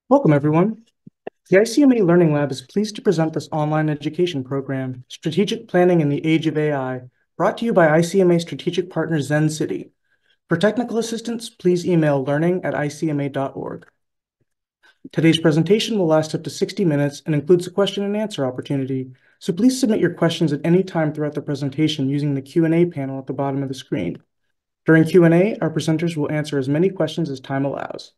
Welcome, everyone. The ICMA Learning Lab is pleased to present this online education program, Strategic Planning in the Age of AI, brought to you by ICMA strategic partner Zen City. For technical assistance, please email learning@icma.org. Today's presentation will last up to 60 minutes and includes a question and answer opportunity, so please submit your questions at any time throughout the presentation using the Q&A panel at the bottom of the screen. During Q&A, our presenters will answer as many questions as time allows.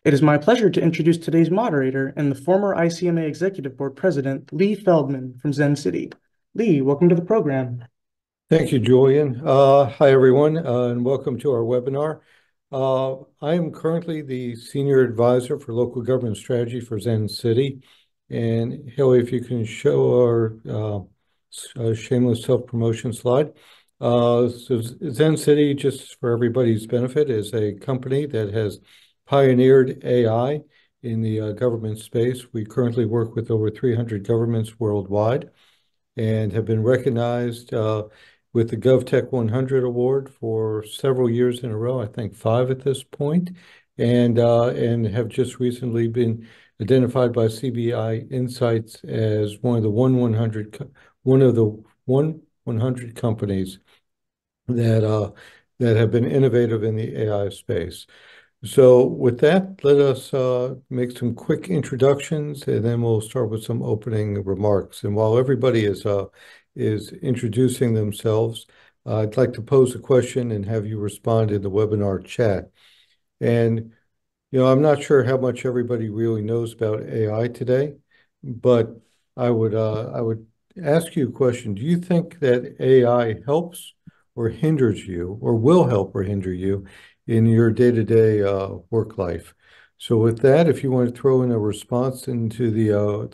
It is my pleasure to introduce today's moderator and the former ICMA Executive Board President, Lee Feldman from Zen City. Lee, welcome to the program. Thank you, Julian. Hi, everyone, and welcome to our webinar. I am currently the Senior Advisor for Local Government Strategy for Zen City. And Haley, if you can show our shameless self-promotion slide. So Zen City, just for everybody's benefit, is a company that has pioneered AI in the government space. We currently work with over 300 governments worldwide and have been recognized with the GovTech 100 Award for several years in a row, I think 5 at this point, and have just recently been identified by CBI Insights as one of the 100 companies that have been innovative in the AI space. So with that, let us make some quick introductions, and then we'll start with some opening remarks. And while everybody is introducing themselves, I'd like to pose a question and have you respond in the webinar chat. And I'm not sure how much everybody really knows about AI today, but I would ask you a question. Do you think that AI helps or hinders you, or will help or hinder you in your day-to-day work life? So with that, if you want to throw in a response into the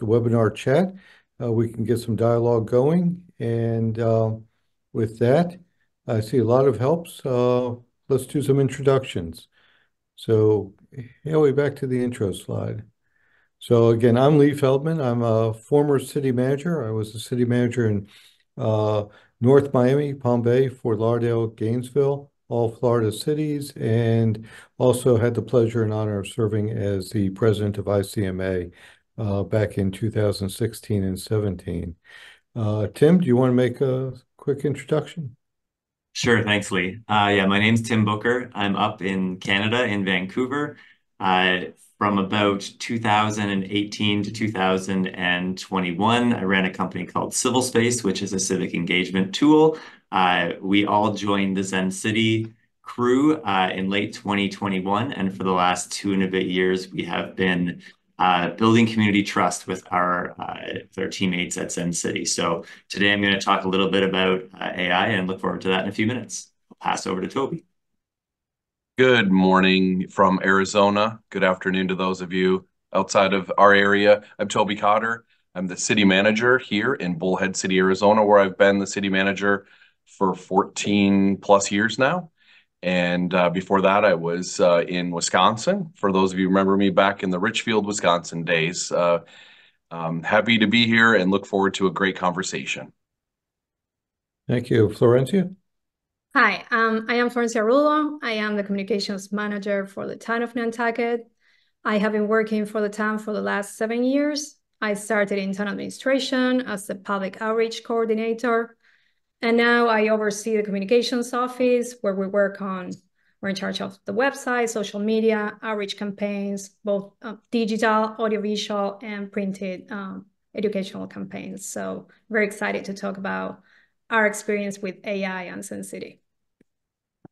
webinar chat, we can get some dialogue going. And with that, I see a lot of helps. Let's do some introductions. So, Haley, back to the intro slide. So again, I'm Lee Feldman. I'm a former city manager. I was a city manager in North Miami, Palm Bay, Fort Lauderdale, Gainesville, all Florida cities, and also had the pleasure and honor of serving as the president of ICMA back in 2016 and 17. Tim, do you want to make a quick introduction? Sure, thanks, Lee. Yeah, my name's Tim Booker. I'm up in Canada, in Vancouver. From about 2018 to 2021, I ran a company called Civil Space, which is a civic engagement tool. We all joined the Zen City crew in late 2021, and for the last 2.5 years, we have been building community trust with our teammates at Zen City. So today I'm going to talk a little bit about AI and look forward to that in a few minutes. I'll pass over to Toby. Good morning from Arizona. Good afternoon to those of you outside of our area. I'm Toby Cotter. I'm the city manager here in Bullhead City, Arizona, where I've been the city manager for 14 plus years now. And before that, I was in Wisconsin. For those of you who remember me back in the Richfield, Wisconsin days. Happy to be here and look forward to a great conversation. Thank you. Florencia? Hi, I am Florencia Rulo. I am the communications manager for the town of Nantucket. I have been working for the town for the last 7 years. I started in town administration as the public outreach coordinator. And now I oversee the communications office where we're in charge of the website, social media, outreach campaigns, both digital, audiovisual, and printed educational campaigns. So very excited to talk about our experience with AI and Zen City.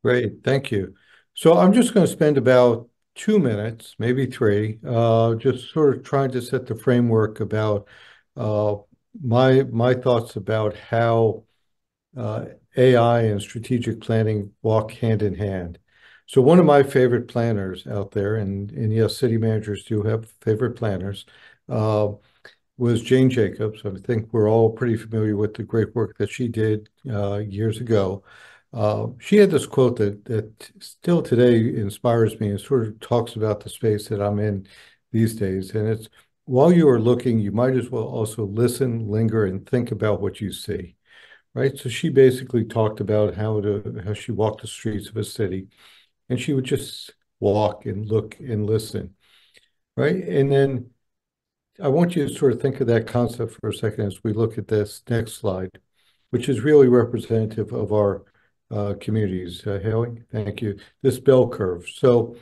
Great, thank you. So I'm just going to spend about 2 minutes, maybe 3, just sort of trying to set the framework about my thoughts about how AI and strategic planning walk hand in hand. So one of my favorite planners out there, and yes, city managers do have favorite planners, was Jane Jacobs. I think we're all pretty familiar with the great work that she did years ago. She had this quote that still today inspires me and sort of talks about the space that I'm in these days. And it's, while you are looking, you might as well also listen, linger, and think about what you see. Right. So she basically talked about how she walked the streets of a city, and she would just walk and look and listen. right? And then I want you to sort of think of that concept for a second as we look at this next slide, which is really representative of our communities. Haley, thank you. This bell curve. So,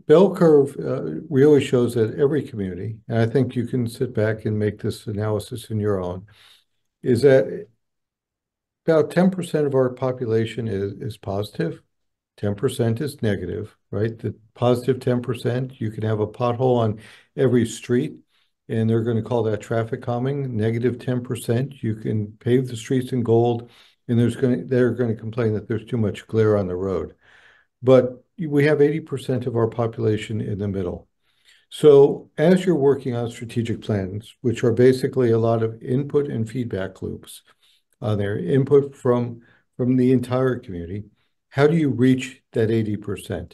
bell curve really shows that every community, and I think you can sit back and make this analysis in your own, is that about 10% of our population is positive, 10% is negative, right? The positive 10%, you can have a pothole on every street, and they're going to call that traffic calming. Negative 10%, you can pave the streets in gold, and they're going to complain that there's too much glare on the road. But we have 80% of our population in the middle. So as you're working on strategic plans, which are basically a lot of input and feedback loops, their input from the entire community, how do you reach that 80%?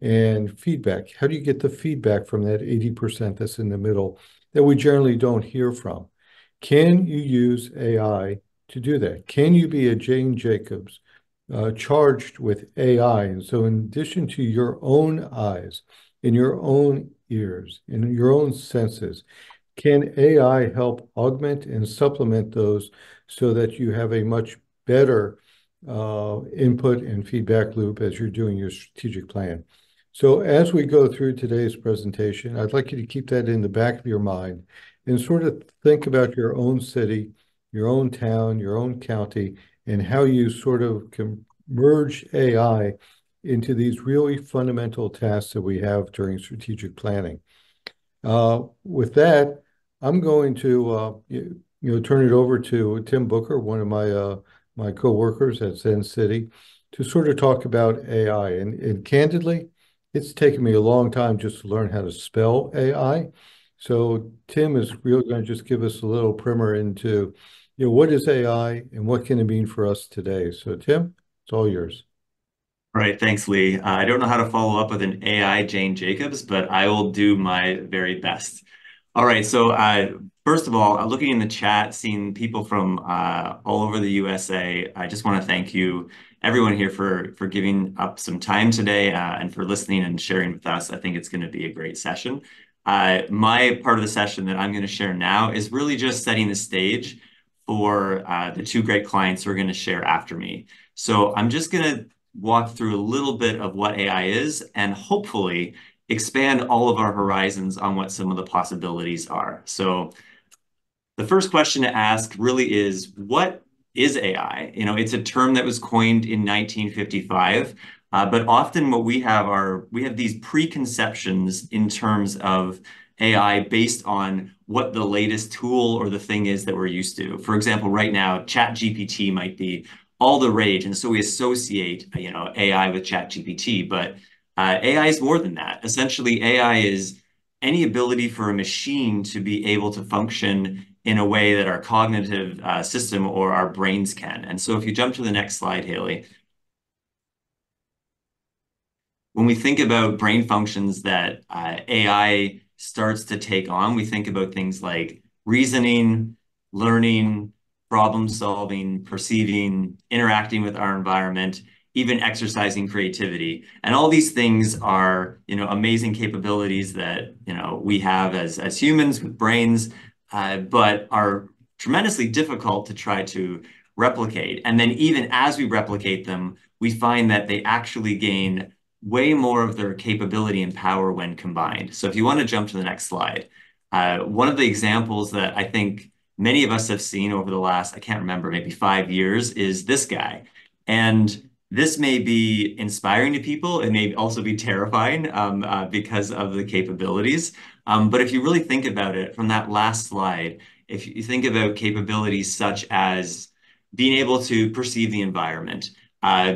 And feedback, how do you get the feedback from that 80% that's in the middle that we generally don't hear from? Can you use AI to do that? Can you be a Jane Jacobs charged with AI? And so in addition to your own eyes, in your own ears, in your own senses, can AI help augment and supplement those so that you have a much better input and feedback loop as you're doing your strategic plan? So as we go through today's presentation, I'd like you to keep that in the back of your mind and sort of think about your own city, your own town, your own county, and how you sort of can merge AI into these really fundamental tasks that we have during strategic planning. With that, I'm going to turn it over to Tim Booker, one of my co-workers at Zen City, to sort of talk about AI. And candidly, it's taken me a long time just to learn how to spell AI. So Tim is really going to just give us a little primer into, what is AI and what can it mean for us today? So Tim, it's all yours. All right, thanks, Lee. I don't know how to follow up with an AI Jane Jacobs, but I will do my very best. All right, so first of all, looking in the chat, seeing people from all over the USA, I just want to thank you, everyone here, for giving up some time today and for listening and sharing with us. I think it's going to be a great session. My part of the session that I'm going to share now is really just setting the stage for the two great clients who are going to share after me. So I'm just going to walk through a little bit of what AI is and hopefully expand all of our horizons on what some of the possibilities are. So the first question to ask really is, what is AI? It's a term that was coined in 1955, but often what we have these preconceptions in terms of AI based on what the latest tool or the thing is that we're used to. For example, right now, ChatGPT might be all the rage, and so we associate AI with ChatGPT, but AI is more than that. Essentially, AI is any ability for a machine to be able to function in a way that our cognitive system or our brains can. And so if you jump to the next slide, Haley, when we think about brain functions that AI starts to take on, we think about things like reasoning, learning, problem solving, perceiving, interacting with our environment, even exercising creativity. And all these things are, amazing capabilities that, we have as humans with brains, but are tremendously difficult to try to replicate. And then even as we replicate them, we find that they actually gain way more of their capability and power when combined. So if you want to jump to the next slide, one of the examples that I think many of us have seen over the last, I can't remember, maybe 5 years, is this guy. And this may be inspiring to people. It may also be terrifying because of the capabilities. But if you really think about it from that last slide, if you think about capabilities such as being able to perceive the environment,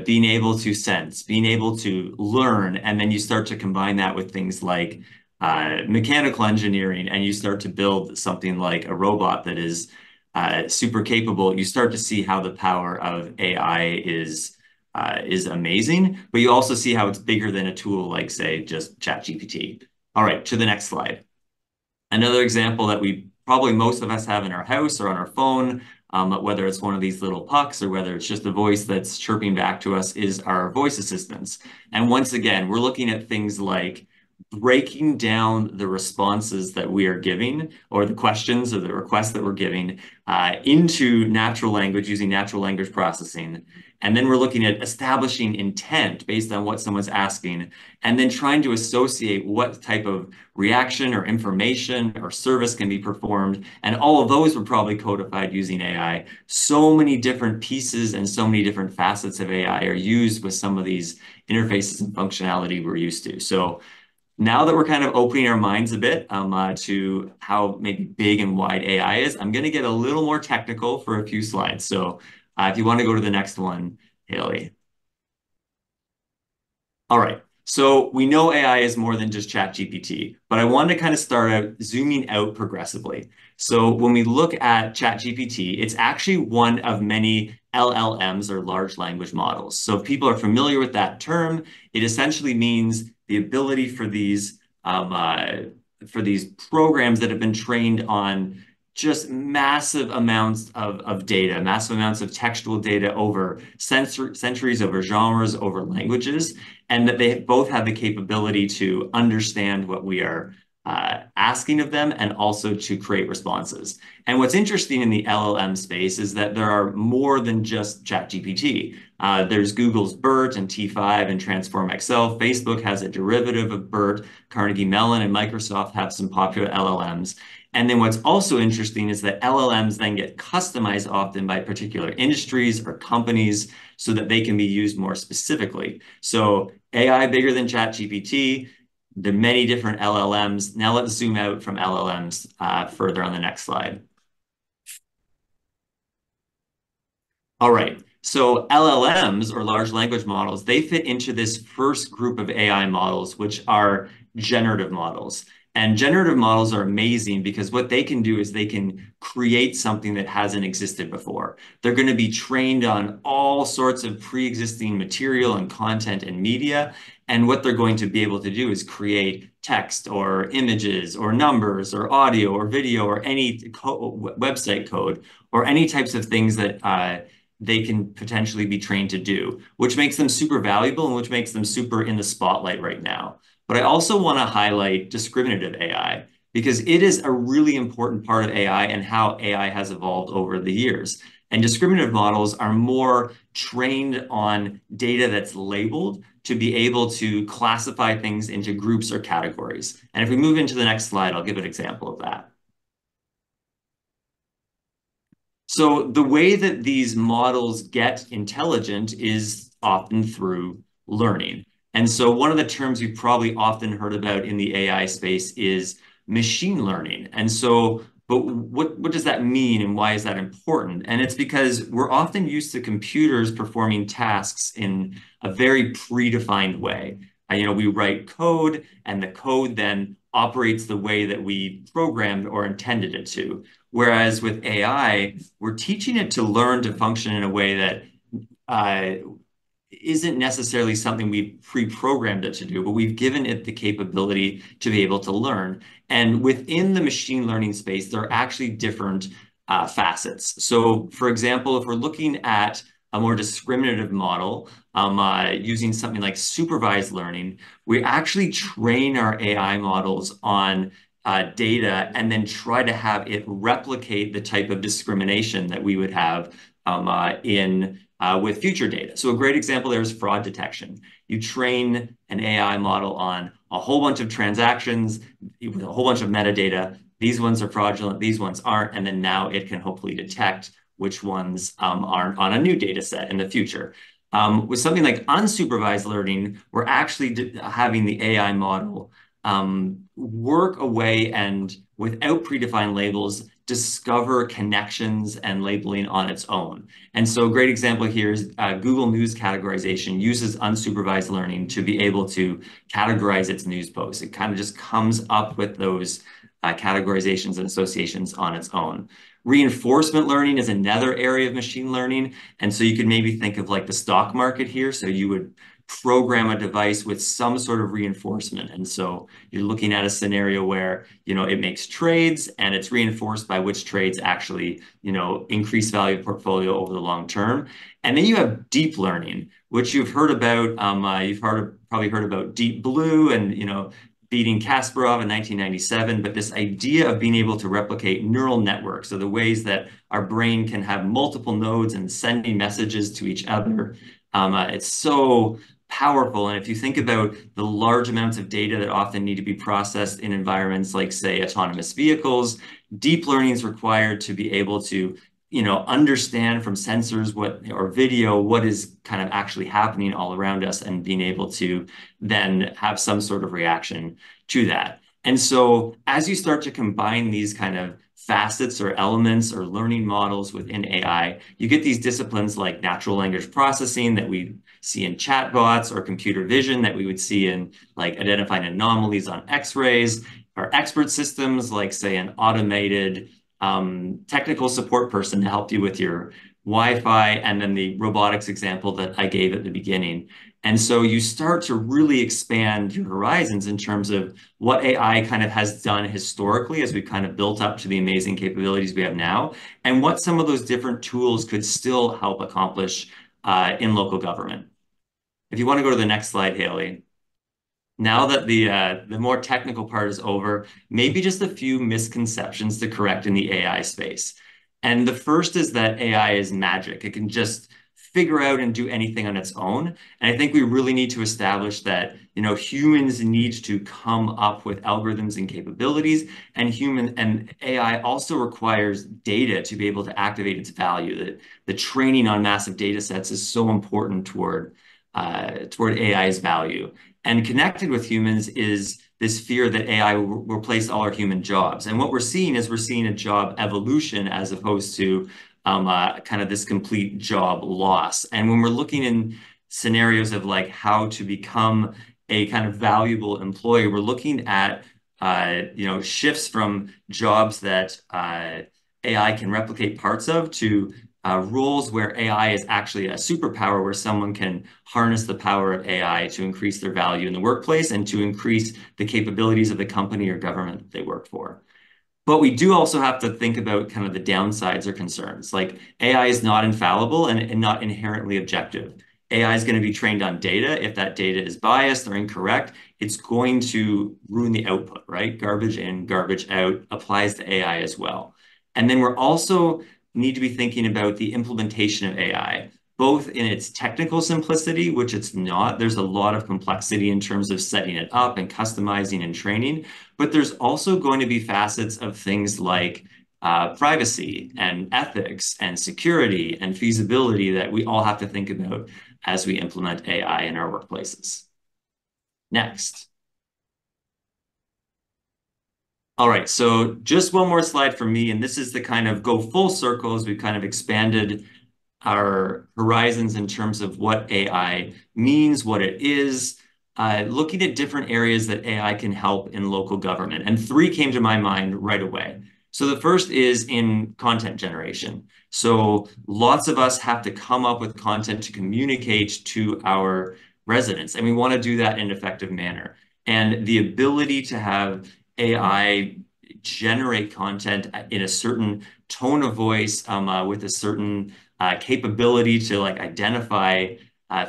being able to sense, being able to learn, and then you start to combine that with things like mechanical engineering, and you start to build something like a robot that is super capable, you start to see how the power of AI is amazing, but you also see how it's bigger than a tool like, say, just ChatGPT. All right, to the next slide. Another example that most of us have in our house or on our phone, whether it's one of these little pucks or whether it's just a voice that's chirping back to us, is our voice assistants. And once again, we're looking at things like breaking down the responses that we are giving, or the questions or the requests that we're giving, into natural language using natural language processing. And then we're looking at establishing intent based on what someone's asking, and then trying to associate what type of reaction or information or service can be performed. And all of those were probably codified using AI. So many different pieces and so many different facets of AI are used with some of these interfaces and functionality we're used to. So now that we're kind of opening our minds a bit to how maybe big and wide AI is, I'm going to get a little more technical for a few slides. So if you want to go to the next one, Haley. All right. So we know AI is more than just ChatGPT, but I wanted to kind of start out zooming out progressively. So when we look at ChatGPT, it's actually one of many LLMs, or large language models. So if people are familiar with that term, it essentially means the ability for these programs that have been trained on just massive amounts of data, massive amounts of textual data over centuries, over genres, over languages, and that they both have the capability to understand what we are asking of them, and also to create responses. And what's interesting in the LLM space is that there are more than just ChatGPT. There's Google's BERT and T5 and Transform XL. Facebook has a derivative of BERT. Carnegie Mellon and Microsoft have some popular LLMs. And then what's also interesting is that LLMs then get customized often by particular industries or companies so that they can be used more specifically. So AI bigger than ChatGPT, the many different LLMs. Now let's zoom out from LLMs further on the next slide. All right. So LLMs, or large language models, they fit into this first group of AI models, which are generative models. And generative models are amazing because what they can do is they can create something that hasn't existed before. They're going to be trained on all sorts of pre-existing material and content and media. And what they're going to be able to do is create text or images or numbers or audio or video or any website code or any types of things that they can potentially be trained to do, which makes them super valuable and which makes them super in the spotlight right now. But I also want to highlight discriminative AI, because it is a really important part of AI and how AI has evolved over the years. And discriminative models are more trained on data that's labeled to be able to classify things into groups or categories. And if we move into the next slide, I'll give an example of that. So the way that these models get intelligent is often through learning. And so one of the terms you've probably often heard about in the AI space is machine learning. And so, but what does that mean and why is that important? And it's because we're often used to computers performing tasks in a very predefined way. We write code, and the code then operates the way that we programmed or intended it to. Whereas with AI, we're teaching it to learn to function in a way that isn't necessarily something we've pre-programmed it to do, but we've given it the capability to be able to learn. And within the machine learning space, there are actually different facets. So for example, if we're looking at a more discriminative model, using something like supervised learning, we actually train our AI models on data and then try to have it replicate the type of discrimination that we would have with future data. So a great example there is fraud detection. You train an AI model on a whole bunch of transactions with a whole bunch of metadata. These ones are fraudulent, these ones aren't, and then now it can hopefully detect which ones aren't on a new data set in the future. With something like unsupervised learning, we're actually having the AI model work away and without predefined labels, discover connections and labeling on its own. And so a great example here is Google News categorization uses unsupervised learning to be able to categorize its news posts. It kind of just comes up with those categorizations and associations on its own. Reinforcement learning is another area of machine learning. And so you could maybe think of like the stock market here. So you would program a device with some sort of reinforcement. And so you're looking at a scenario where, it makes trades and it's reinforced by which trades actually, increase value of portfolio over the long term. And then you have deep learning, which you've heard about. You've probably heard about Deep Blue and, beating Kasparov in 1997, but this idea of being able to replicate neural networks, so the ways that our brain can have multiple nodes and sending messages to each other. It's so powerful. And if you think about the large amounts of data that often need to be processed in environments like, say, autonomous vehicles, deep learning is required to be able to understand from sensors or video what is kind of actually happening all around us and being able to then have some sort of reaction to that. And so as you start to combine these kind of facets or elements or learning models within AI, you get these disciplines like natural language processing that we see in chatbots, or computer vision that we would see in like identifying anomalies on X-rays, or expert systems like, say, an automated technical support person to help you with your Wi-Fi, and then the robotics example that I gave at the beginning. And so you start to really expand your horizons in terms of what AI kind of has done historically as we kind of built up to the amazing capabilities we have now, and what some of those different tools could still help accomplish in local government. If you want to go to the next slide, Haley. Now that the more technical part is over, maybe just a few misconceptions to correct in the AI space. And the first is that AI is magic. It can just figure out and do anything on its own. And I think we really need to establish that, humans need to come up with algorithms and capabilities, and AI also requires data to be able to activate its value. The training on massive data sets is so important toward AI's value. And connected with humans is this fear that AI will replace all our human jobs. And what we're seeing is a job evolution as opposed to kind of this complete job loss. And when we're looking in scenarios of like how to become a kind of valuable employee, we're looking at shifts from jobs that AI can replicate parts of to roles where AI is actually a superpower, where someone can harness the power of AI to increase their value in the workplace and to increase the capabilities of the company or government that they work for. But we do also have to think about kind of the downsides or concerns. Like, AI is not infallible and not inherently objective. AI is going to be trained on data. If that data is biased or incorrect, it's going to ruin the output, right? Garbage in, garbage out applies to AI as well. And then we're also need to be thinking about the implementation of AI, both in its technical simplicity, which it's not. There's a lot of complexity in terms of setting it up and customizing and training, but there's also going to be facets of things like privacy and ethics and security and feasibility that we all have to think about as we implement AI in our workplaces. Next. All right, so just one more slide for me, and this is the kind of go full circle as we've kind of expanded our horizons in terms of what AI means, what it is, looking at different areas that AI can help in local government. And three came to my mind right away. So the first is in content generation. So lots of us have to come up with content to communicate to our residents, and we want to do that in an effective manner. And the ability to have AI generate content in a certain tone of voice, with a certain capability to like identify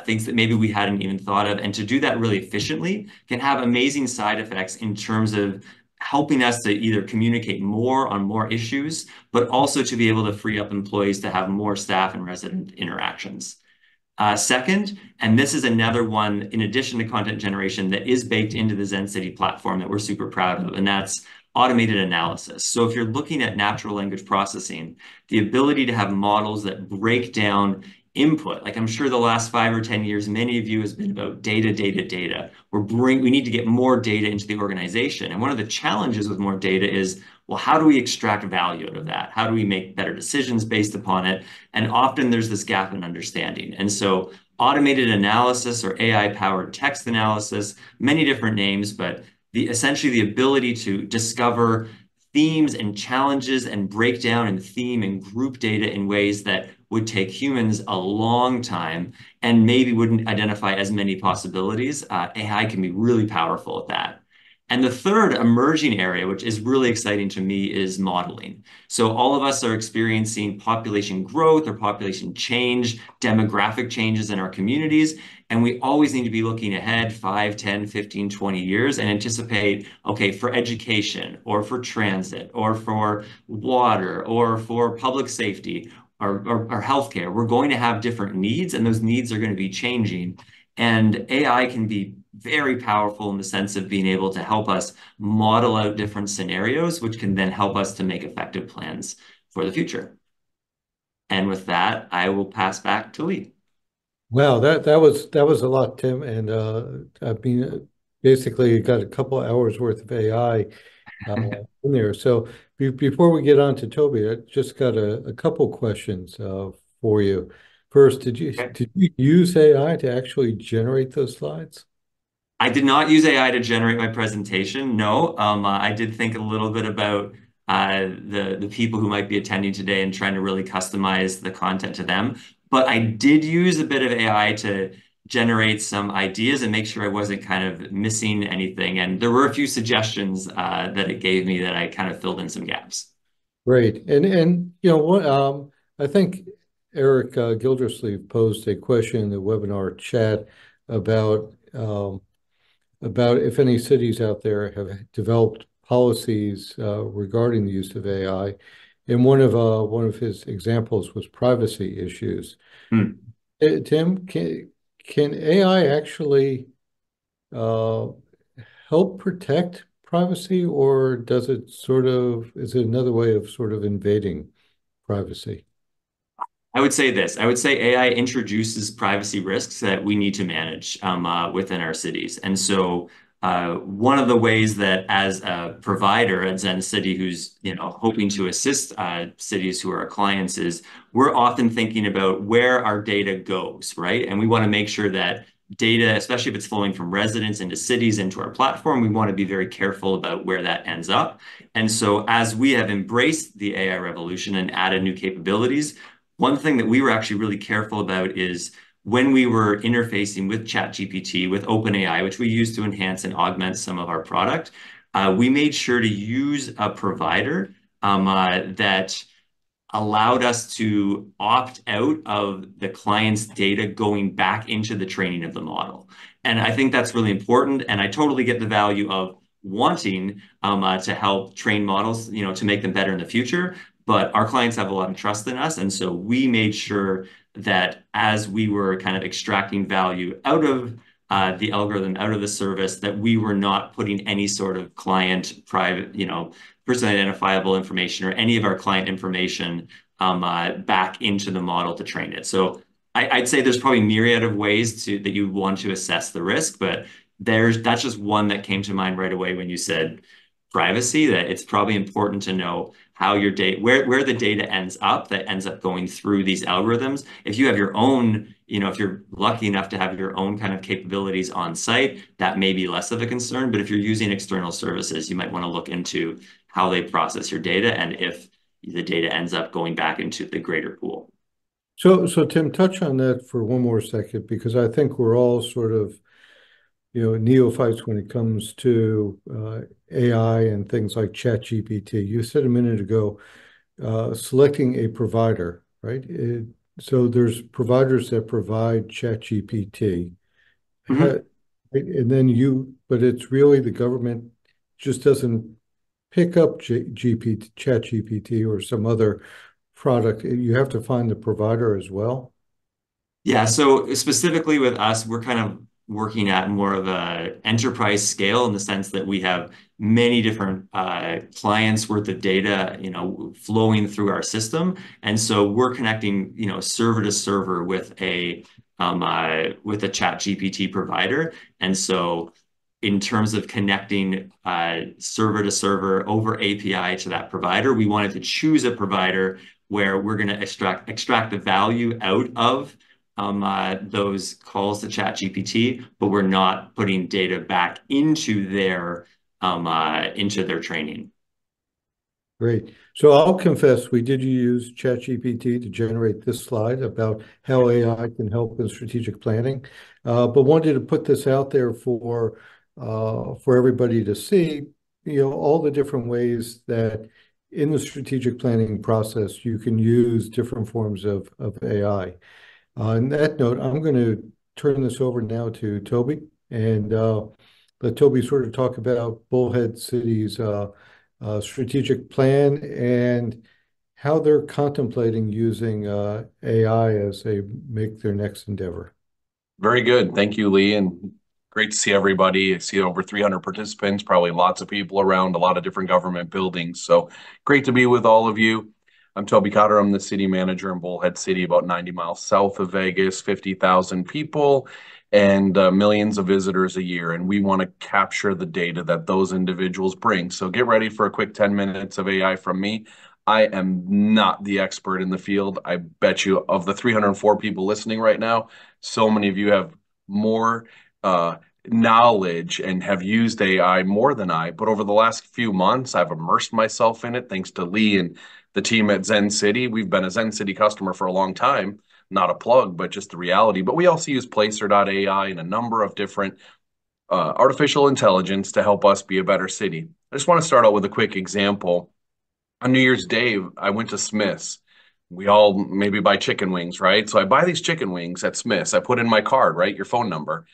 things that maybe we hadn't even thought of, and to do that really efficiently can have amazing side effects in terms of helping us to either communicate more on more issues, but also to be able to free up employees to have more staff and resident interactions. Second, and this is another one in addition to content generation that is baked into the ZenCity platform that we're super proud of, and that's automated analysis. So if you're looking at natural language processing, the ability to have models that break down input, like I'm sure the last 5 or 10 years, many of you has been about data, data, data. We need to get more data into the organization. And one of the challenges with more data is, well, how do we extract value out of that? How do we make better decisions based upon it? And often there's this gap in understanding. And so automated analysis or AI-powered text analysis, many different names, but essentially the ability to discover themes and challenges and break down and theme and group data in ways that would take humans a long time and maybe wouldn't identify as many possibilities. AI can be really powerful at that. And the third emerging area, which is really exciting to me, is modeling. So all of us are experiencing population growth or population change, demographic changes in our communities. And we always need to be looking ahead 5, 10, 15, 20 years and anticipate, okay, for education or for transit or for water or for public safety or healthcare, we're going to have different needs, and those needs are going to be changing. And AI can be very powerful in the sense of being able to help us model out different scenarios, which can then help us to make effective plans for the future. And with that, I will pass back to Lee. Wow, that was a lot, Tim, and I mean, basically, you got a couple hours worth of AI in there. So before we get on to Toby, I just got a couple questions for you. First, did you use AI to actually generate those slides? I did not use AI to generate my presentation. No, I did think a little bit about the people who might be attending today and trying to really customize the content to them. But I did use a bit of AI to generate some ideas and make sure I wasn't kind of missing anything. And there were a few suggestions that it gave me that I kind of filled in some gaps. Great. And you know what, I think Eric Gildersleeve posed a question in the webinar chat about if any cities out there have developed policies regarding the use of AI. And one of his examples was privacy issues. Tim, can AI actually help protect privacy, or is it another way of sort of invading privacy? I would say this. I would say AI introduces privacy risks that we need to manage within our cities. And so one of the ways that as a provider at Zen City, who's hoping to assist cities who are our clients, is we're often thinking about where our data goes, right? And we want to make sure that data, especially if it's flowing from residents into cities into our platform, we want to be very careful about where that ends up. And so as we have embraced the AI revolution and added new capabilities, one thing that we were actually really careful about is when we were interfacing with ChatGPT, with OpenAI, which we use to enhance and augment some of our product, we made sure to use a provider that allowed us to opt out of the client's data going back into the training of the model. And I think that's really important. And I totally get the value of wanting to help train models, to make them better in the future. But our clients have a lot of trust in us. And so we made sure that as we were kind of extracting value out of the algorithm, out of the service, that we were not putting any sort of client private, personally identifiable information or any of our client information back into the model to train it. So I'd say there's probably myriad of ways that you want to assess the risk, but that's just one that came to mind right away when you said privacy, that it's probably important to know how your data, where the data ends up, that ends up going through these algorithms. If you have your own, if you're lucky enough to have your own kind of capabilities on site, that may be less of a concern. But if you're using external services, you might want to look into how they process your data and if the data ends up going back into the greater pool. So Tim, touch on that for one more second, because I think we're all sort of neophytes when it comes to AI and things like ChatGPT. You said a minute ago, selecting a provider, right? So there's providers that provide ChatGPT, and then but it's really the government just doesn't pick up ChatGPT or some other product. You have to find the provider as well. Yeah, so specifically with us, we're kind of working at more of a enterprise scale in the sense that we have many different clients worth of data, flowing through our system. And so we're connecting, server to server with a ChatGPT provider. And so in terms of connecting server to server over API to that provider, we wanted to choose a provider where we're going to extract the value out of those calls to ChatGPT, but we're not putting data back into their training. Great. So I'll confess, we did use ChatGPT to generate this slide about how AI can help in strategic planning, but wanted to put this out there for for everybody to see, all the different ways that in the strategic planning process you can use different forms of AI. On that note, I'm going to turn this over now to Toby and let Toby sort of talk about Bullhead City's strategic plan and how they're contemplating using AI as they make their next endeavor. Very good. Thank you, Lee. And great to see everybody. I see over 300 participants, probably lots of people around, a lot of different government buildings. So great to be with all of you. I'm Toby Cotter. I'm the city manager in Bullhead City, about 90 miles south of Vegas, 50,000 people and millions of visitors a year. And we want to capture the data that those individuals bring. So get ready for a quick 10 minutes of AI from me. I am not the expert in the field. I bet you of the 304 people listening right now, so many of you have more knowledge and have used AI more than I. But over the last few months, I've immersed myself in it thanks to Lee and the team at Zen City. We've been a Zen City customer for a long time, not a plug, but just the reality. But we also use Placer.ai and a number of different artificial intelligence to help us be a better city. I just want to start out with a quick example. On New Year's Day, I went to Smith's. We all maybe buy chicken wings, right? So I buy these chicken wings at Smith's. I put in my card, right? Your phone number.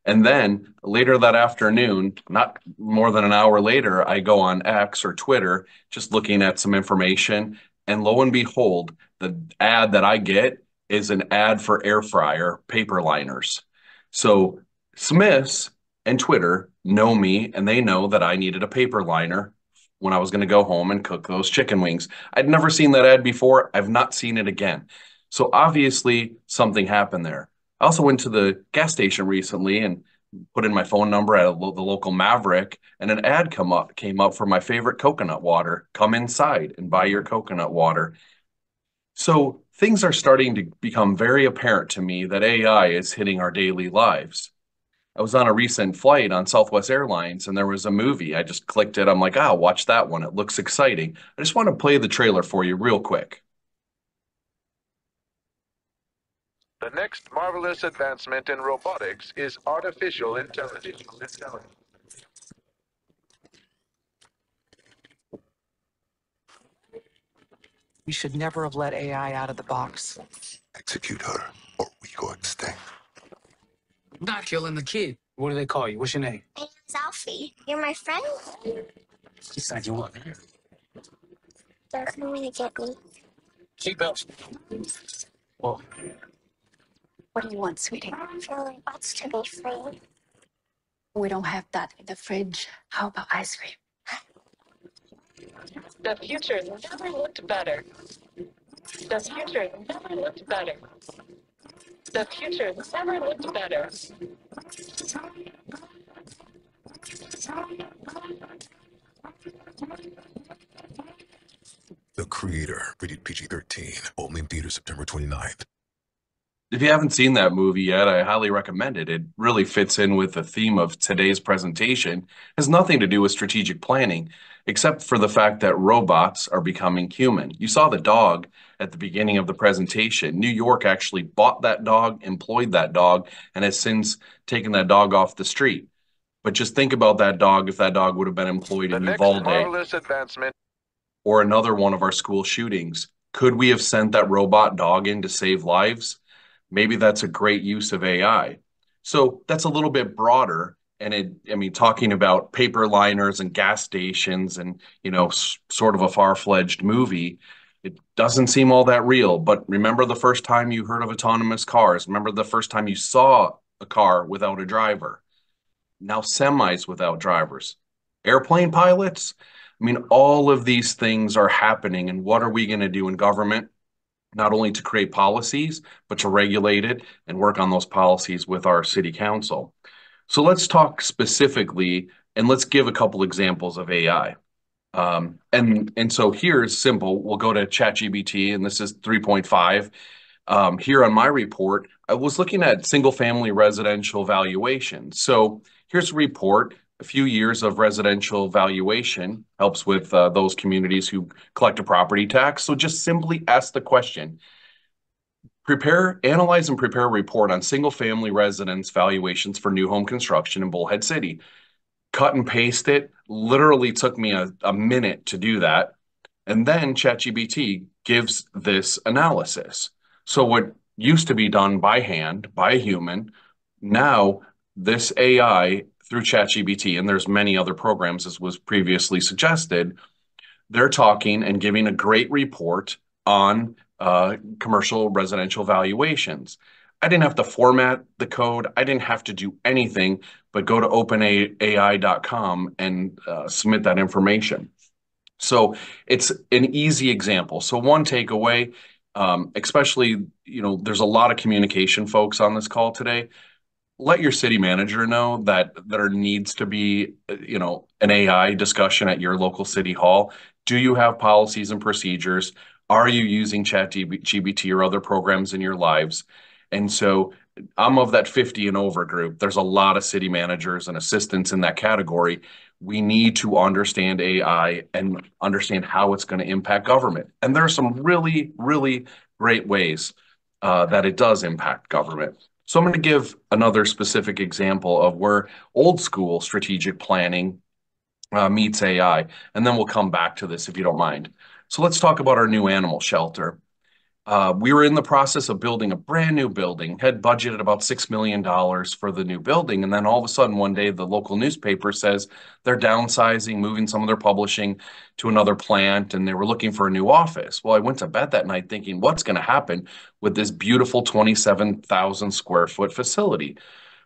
And then later that afternoon, not more than an hour later, I go on X or Twitter, just looking at some information. And lo and behold, the ad that I get is an ad for air fryer paper liners. So Smith's and Twitter know me, and they know that I needed a paper liner when I was going to go home and cook those chicken wings. I'd never seen that ad before. I've not seen it again. So obviously something happened there. I also went to the gas station recently and put in my phone number at the local Maverick, and an ad came up for my favorite coconut water. Come inside and buy your coconut water. So things are starting to become very apparent to me that AI is hitting our daily lives. I was on a recent flight on Southwest Airlines and there was a movie. I just clicked it. I'm like, I'll watch that one. It looks exciting. I just want to play the trailer for you real quick. The next marvelous advancement in robotics is artificial intelligence. We should never have let AI out of the box. Execute her, or we go extinct. I'm not killing the kid. What do they call you? What's your name? My name's Alfie. You're my friend? She said you want. They're coming to get me. Seatbelts. Well, What do you want, sweetie? For robots to be free. We don't have that in the fridge. How about ice cream? The future never looked better. The future never looked better. The future never looked better. The Creator, rated PG-13, only in theaters September 29th. If you haven't seen that movie yet, I highly recommend it. It really fits in with the theme of today's presentation. It has nothing to do with strategic planning, except for the fact that robots are becoming human. You saw the dog at the beginning of the presentation. New York actually bought that dog, employed that dog, and has since taken that dog off the street. But just think about that dog if that dog would have been employed in Uvalde Marvelous advancement. or another one of our school shootings. Could we have sent that robot dog in to save lives? Maybe that's a great use of AI. So that's a little bit broader. And talking about paper liners and gas stations and, sort of a far-fledged movie, it doesn't seem all that real. But remember the first time you heard of autonomous cars? Remember the first time you saw a car without a driver? Now semis without drivers. Airplane pilots? All of these things are happening. And what are we going to do in government? Not only to create policies, but to regulate it and work on those policies with our city council. So let's talk specifically, and let's give a couple examples of AI. And so here's simple. We'll go to ChatGPT, and this is 3.5. Here on my report, I was looking at single-family residential valuation. So here's a report. A few years of residential valuation helps with those communities who collect a property tax. So just simply ask the question, analyze and prepare a report on single family residence valuations for new home construction in Bullhead City. cut and paste it. Literally took me a minute to do that. And then ChatGPT gives this analysis. So what used to be done by hand, by a human, now this AI through ChatGPT, and there's many other programs as was previously suggested, they're talking and giving a great report on commercial residential valuations. I didn't have to format the code. I didn't have to do anything but go to openai.com and submit that information. So it's an easy example. So one takeaway, especially, there's a lot of communication folks on this call today. Let your city manager know that there needs to be, an AI discussion at your local city hall. Do you have policies and procedures? Are you using ChatGPT or other programs in your lives? And so I'm of that 50 and over group. There's a lot of city managers and assistants in that category. We need to understand AI and understand how it's going to impact government. And there are some really, really great ways that it does impact government. So I'm going to give another specific example of where old school strategic planning meets AI, and then we'll come back to this if you don't mind. So let's talk about our new animal shelter. We were in the process of building a brand new building, had budgeted about $6 million for the new building. And then all of a sudden, one day, the local newspaper says they're downsizing, moving some of their publishing to another plant, and they were looking for a new office. Well, I went to bed that night thinking, what's going to happen with this beautiful 27,000 square foot facility?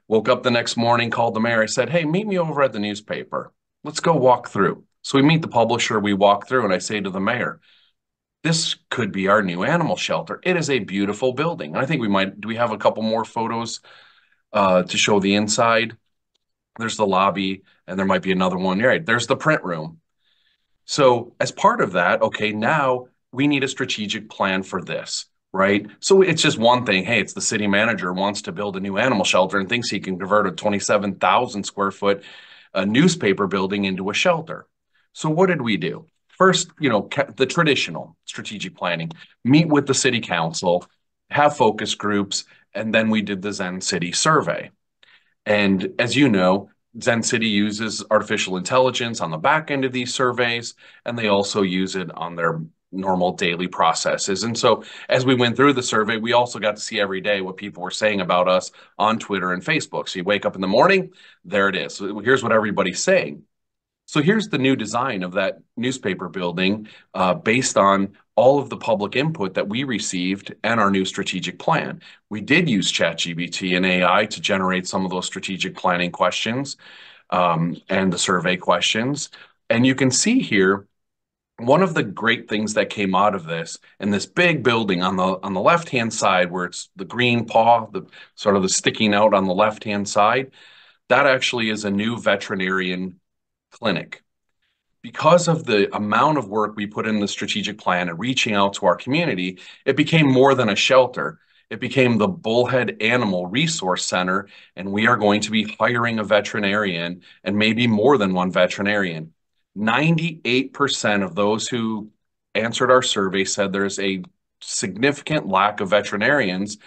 Woke up the next morning, called the mayor. I said, hey, meet me over at the newspaper. Let's go walk through. So we meet the publisher, we walk through, and I say to the mayor, this could be our new animal shelter. It is a beautiful building. And I think do we have a couple more photos to show the inside? There's the lobby, and there might be another one. Right, there's the print room. So as part of that, okay, now we need a strategic plan for this, right? So it's just one thing. Hey, it's the city manager wants to build a new animal shelter and thinks he can convert a 27,000 square foot newspaper building into a shelter. So what did we do? First, the traditional strategic planning, meet with the city council, have focus groups, and then we did the Zen City survey. And as you know, Zen City uses artificial intelligence on the back end of these surveys, and they also use it on their normal daily processes. And so as we went through the survey, we also got to see every day what people were saying about us on Twitter and Facebook. So you wake up in the morning, there it is. So here's what everybody's saying. So here's the new design of that newspaper building based on all of the public input that we received and our new strategic plan. We did use ChatGPT and AI to generate some of those strategic planning questions and the survey questions. And you can see here, one of the great things that came out of this, in this big building on the left-hand side, where it's the green paw, the sort of the sticking out on the left-hand side, that actually is a new veterinarian clinic. Because of the amount of work we put in the strategic plan and reaching out to our community, it became more than a shelter. It became the Bullhead Animal Resource Center, and we are going to be hiring a veterinarian and maybe more than one veterinarian. 98% of those who answered our survey said there's a significant lack of veterinarians,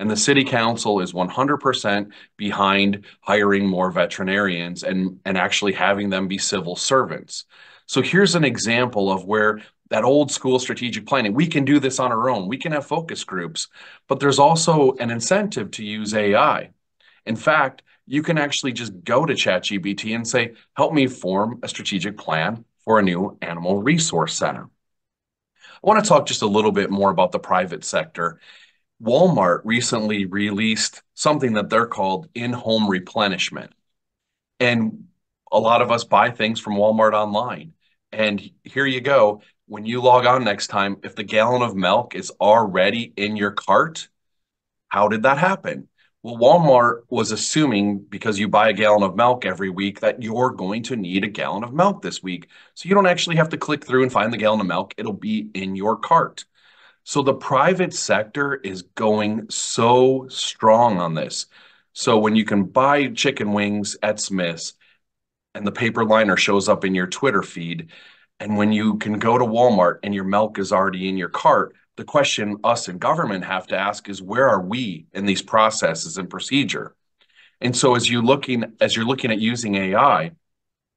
and the city council is 100% behind hiring more veterinarians and actually having them be civil servants. So here's an example of where that old school strategic planning, we can do this on our own. We can have focus groups, but there's also an incentive to use AI. In fact, you can actually just go to ChatGPT and say, help me form a strategic plan for a new animal resource center. I want to talk just a little bit more about the private sector. Walmart recently released something that they're called in-home replenishment. And a lot of us buy things from Walmart online. And here you go. When you log on next time, if the gallon of milk is already in your cart, how did that happen? Well, Walmart was assuming because you buy a gallon of milk every week that you're going to need a gallon of milk this week. So you don't actually have to click through and find the gallon of milk. It'll be in your cart. So the private sector is going so strong on this. So when you can buy chicken wings at Smith's and the paper liner shows up in your Twitter feed, and when you can go to Walmart and your milk is already in your cart, the question us in government have to ask is, where are we in these processes and procedure? And so as you're looking at using AI,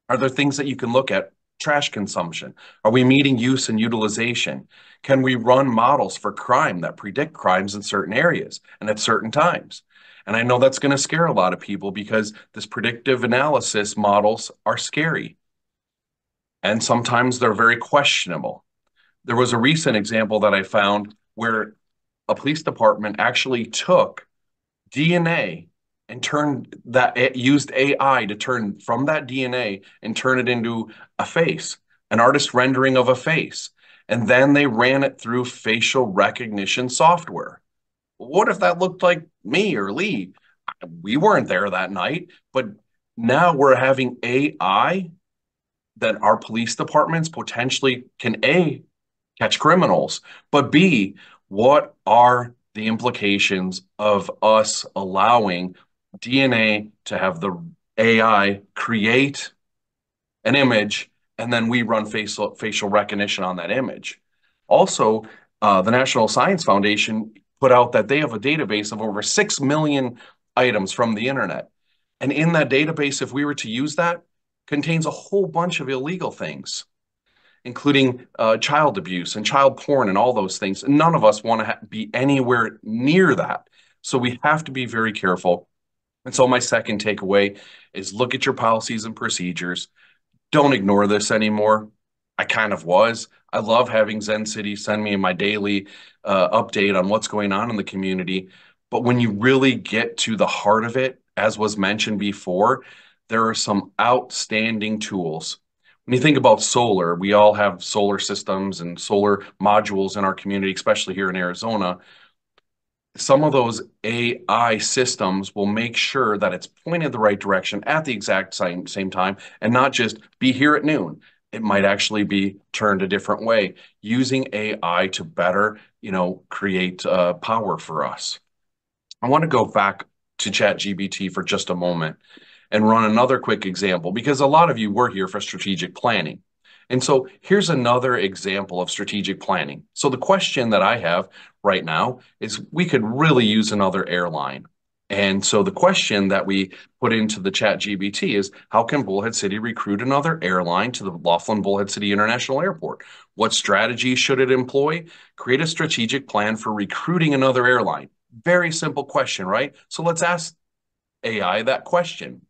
Are there things that you can look at? Trash consumption. Are we meeting use and utilization? Can we run models for crime that predict crimes in certain areas and at certain times? And I know that's going to scare a lot of people because this predictive analysis models are scary. And sometimes they're very questionable. There was a recent example that I found where a police department actually took DNA and used AI to turn from that DNA and turn it into a face, an artist rendering of a face. And then they ran it through facial recognition software. What if that looked like me or Lee? We weren't there that night, but now we're having AI that our police departments potentially can A, catch criminals, but B, what are the implications of us allowing DNA to have the AI create an image and then we run facial recognition on that image? Also, the National Science Foundation put out that they have a database of over 6 million items from the internet. And in that database, if we were to use that, contains a whole bunch of illegal things, including child abuse and child porn and all those things. And none of us want to be anywhere near that. So we have to be very careful. And so my second takeaway is look at your policies and procedures. Don't ignore this anymore. I kind of was. I love having Zen City send me my daily update on what's going on in the community. But when you really get to the heart of it, as was mentioned before, there are some outstanding tools. When you think about solar, we all have solar systems and solar modules in our community, especially here in Arizona. Some of those AI systems will make sure that it's pointed the right direction at the exact same time and not just be here at noon. It might actually be turned a different way, using AI to better, create power for us. I want to go back to ChatGPT for just a moment and run another quick example because a lot of you were here for strategic planning. And so here's another example of strategic planning. So the question that I have right now is we could really use another airline. And so the question that we put into the ChatGPT is, how can Bullhead City recruit another airline to the Laughlin Bullhead City International Airport? What strategy should it employ? Create a strategic plan for recruiting another airline. Very simple question, right? So let's ask AI that question.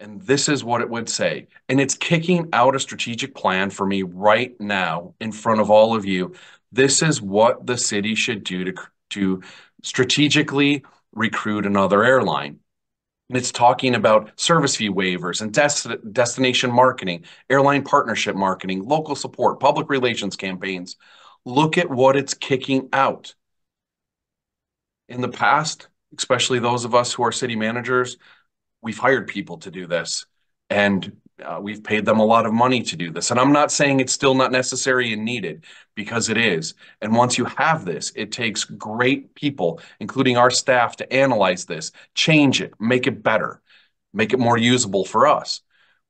And this is what it would say. And it's kicking out a strategic plan for me right now in front of all of you. This is what the city should do to strategically recruit another airline. And it's talking about service fee waivers and destination marketing, airline partnership marketing, local support, public relations campaigns. Look at what it's kicking out. In the past, especially those of us who are city managers, we've hired people to do this, and we've paid them a lot of money to do this. And I'm not saying it's still not necessary and needed, because it is. And once you have this, it takes great people, including our staff, to analyze this, change it, make it better, make it more usable for us.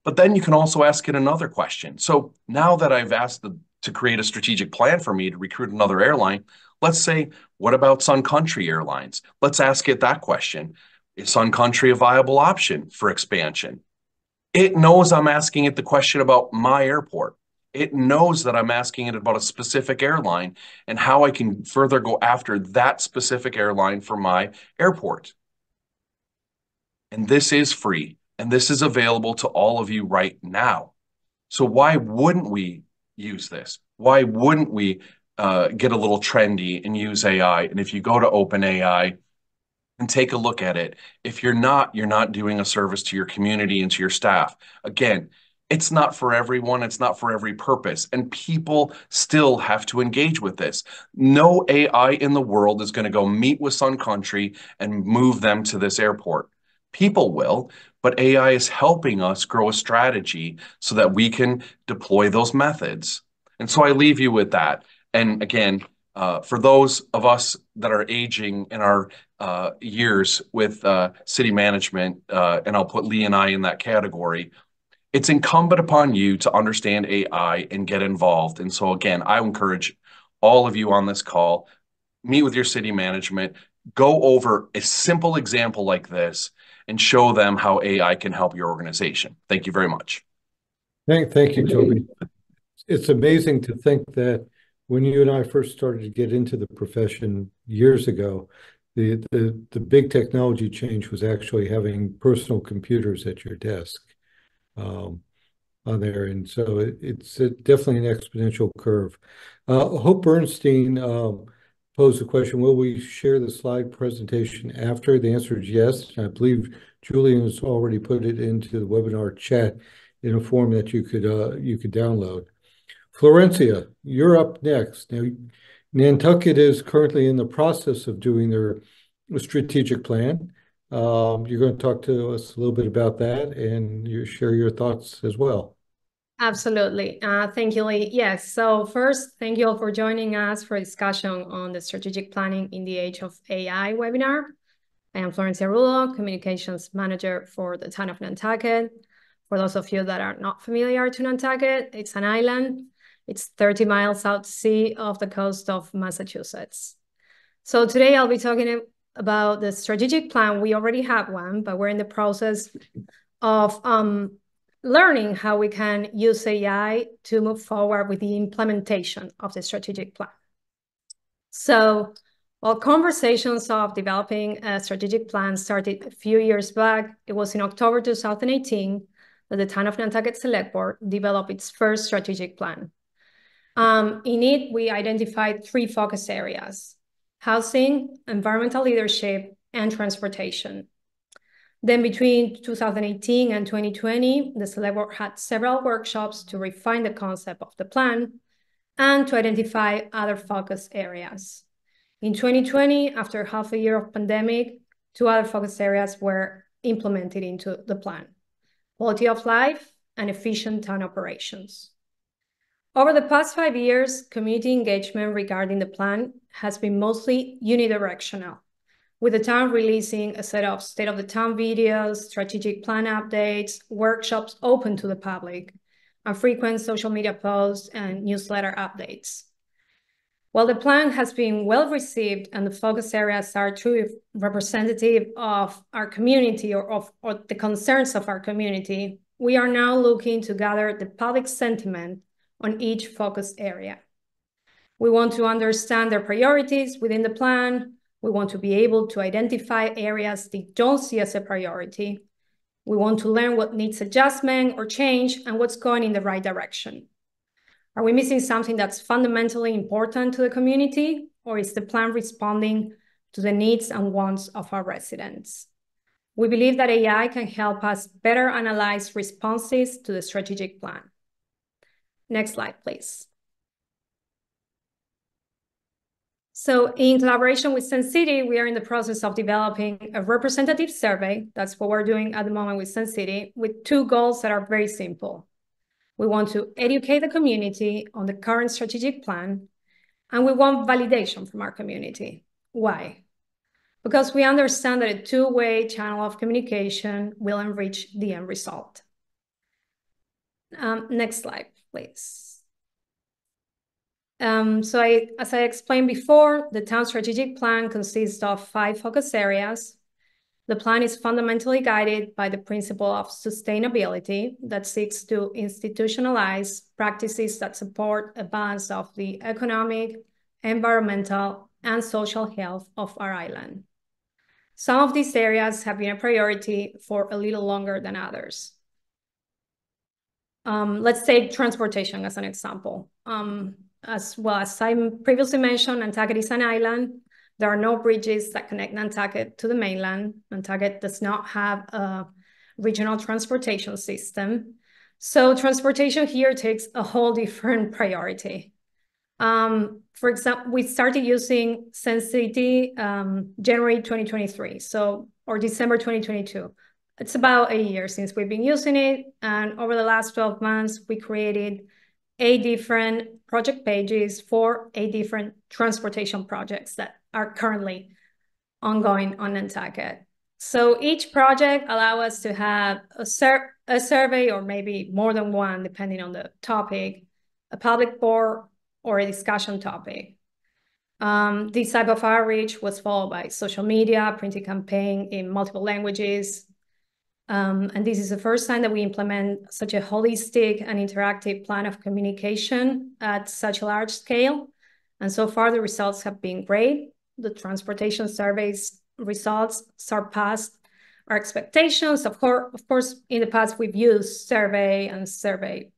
But then you can also ask it another question. So now that I've asked to create a strategic plan for me to recruit another airline, let's say, what about Sun Country Airlines? Let's ask it that question. Is Sun Country a viable option for expansion? It knows I'm asking it the question about my airport. It knows that I'm asking it about a specific airline and how I can further go after that specific airline for my airport. And this is free, and this is available to all of you right now. So why wouldn't we use this? Why wouldn't we get a little trendy and use AI? And if you go to OpenAI and take a look at it, if you're not doing a service to your community and to your staff. Again, it's not for everyone. It's not for every purpose. And people still have to engage with this. No AI in the world is going to go meet with Sun Country and move them to this airport. People will, but AI is helping us grow a strategy so that we can deploy those methods. And so I leave you with that. And again, for those of us that are aging in our years with city management, and I'll put Lee and I in that category, it's incumbent upon you to understand AI and get involved. And so again, I encourage all of you on this call, meet with your city management, go over a simple example like this and show them how AI can help your organization. Thank you very much. Thank you, Toby. It's amazing to think that when you and I first started to get into the profession years ago, the big technology change was actually having personal computers at your desk on there. And so it's definitely an exponential curve. Hope Bernstein posed a question, will we share the slide presentation after? The answer is yes. I believe Julian has already put it into the webinar chat in a form that you could download. Florencia, you're up next. Now, Nantucket is currently in the process of doing their strategic plan. You're going to talk to us a little bit about that and share your thoughts as well. Absolutely. Thank you, Lee. Yes. So first, thank you all for joining us for a discussion on the strategic planning in the age of AI webinar. I am Florencia Rullo, Communications Manager for the town of Nantucket. For those of you that are not familiar to Nantucket, it's an island. It's 30 miles out to sea off the coast of Massachusetts. So today I'll be talking about the strategic plan. We already have one, but we're in the process of learning how we can use AI to move forward with the implementation of the strategic plan. So while conversations of developing a strategic plan started a few years back, it was in October 2018 that the Town of Nantucket Select Board developed its first strategic plan. In it, we identified 3 focus areas: housing, environmental leadership, and transportation. Then between 2018 and 2020, the Select Board had several workshops to refine the concept of the plan and to identify other focus areas. In 2020, after half a year of pandemic, 2 other focus areas were implemented into the plan: quality of life and efficient town operations. Over the past 5 years, community engagement regarding the plan has been mostly unidirectional, with the town releasing a set of state-of-the-town videos, strategic plan updates, workshops open to the public, and frequent social media posts and newsletter updates. While the plan has been well received and the focus areas are truly representative of our community or the concerns of our community, we are now looking to gather the public sentiment on each focus area. We want to understand their priorities within the plan. We want to be able to identify areas they don't see as a priority. We want to learn what needs adjustment or change and what's going in the right direction. Are we missing something that's fundamentally important to the community, or is the plan responding to the needs and wants of our residents? We believe that AI can help us better analyze responses to the strategic plan. Next slide, please. So in collaboration with Sense City, we are in the process of developing a representative survey. That's what we're doing at the moment with Sense City, with 2 goals that are very simple. We want to educate the community on the current strategic plan, and we want validation from our community. Why? Because we understand that a 2-way channel of communication will enrich the end result. Next slide, please. As I explained before, the town strategic plan consists of 5 focus areas. The plan is fundamentally guided by the principle of sustainability that seeks to institutionalize practices that support a balance of the economic, environmental, and social health of our island. Some of these areas have been a priority for a little longer than others. Let's take transportation as an example. As well as I previously mentioned, Nantucket is an island. There are no bridges that connect Nantucket to the mainland. Nantucket does not have a regional transportation system. So transportation here takes a whole different priority. For example, we started using Sense City January 2023, or December 2022. It's about a year since we've been using it. And over the last 12 months, we created 8 different project pages for 8 different transportation projects that are currently ongoing on Nantucket. So each project allows us to have a survey, or maybe more than one, depending on the topic, a public board, or a discussion topic. This type of outreach was followed by social media, printed campaign in multiple languages, And this is the first time that we implement such a holistic and interactive plan of communication at such a large scale. And so far, the results have been great. The transportation surveys results surpassed our expectations. Of course, in the past, we've used survey and survey